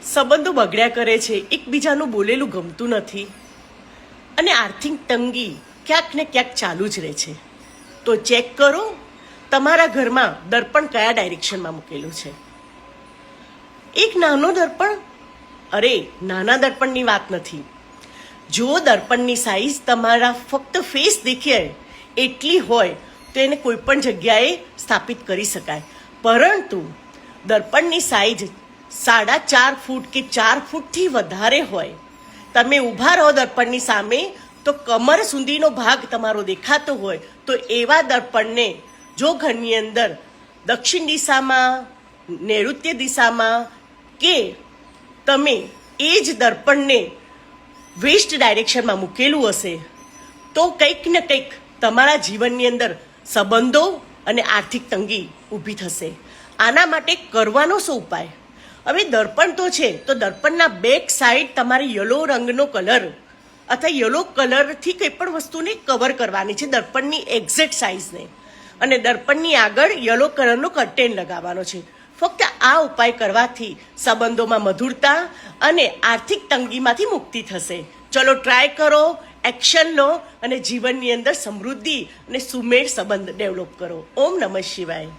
સંબંધો બગડ્યા કરે છે, એકબીજાનું બોલેલું ગમતું નથી અને આર્થિક તંગી ક્યાંક ને ક્યાંક ચાલુ જ રહે છે. તો ચેક કરો તમારા ઘરમાં દર્પણ કયા ડાયરેક્શનમાં મૂકેલું છે. એક નાનો દર્પણ, અરે નાના દર્પણની વાત નથી. જો દર્પણની સાઈઝ તમારા ફક્ત ફેસ દેખે એટલી હોય તો એને કોઈ પણ જગ્યાએ સ્થાપિત કરી શકાય. પરંતુ દર્પણની સાઈઝ 4.5 ફૂટ કે 4 ફૂટથી વધારે હોય, તમે ઊભા રહો દર્પણની સામે તો કમર સુધીનો ભાગ તમારો દેખાતો હોય, તો એવા દર્પણને જો ઘરની અંદર દક્ષિણ દિશામાં, નૈઋત્ય દિશામાં કે તમે એ જ દર્પણને વેસ્ટ ડાયરેક્શનમાં મૂકેલું હશે તો કંઈક ને કંઈક તમારા જીવનની અંદર સંબંધો અને આર્થિક તંગી ઊભી થશે. આના માટે કરવાનો શું ઉપાય? હવે દર્પણ તો છે, તો દર્પણના બેક સાઈડ તમારે યલો રંગનો કલર અથવા યલો કલરથી કંઈ પણ વસ્તુને કવર કરવાની છે, દર્પણની એક્ઝેક્ટ સાઇઝને. અને દર્પણની આગળ યલો કલરનો કર્ટેન લગાવવાનો છે. ફક્ત આ ઉપાય કરવાથી સંબંધોમાં મધુરતા અને આર્થિક તંગીમાંથી મુક્તિ થશે. ચલો ટ્રાય કરો, એક્શન લો અને જીવનની અંદર સમૃદ્ધિ અને સુમેળ સંબંધ ડેવલપ કરો. ઓમ નમઃ શિવાય.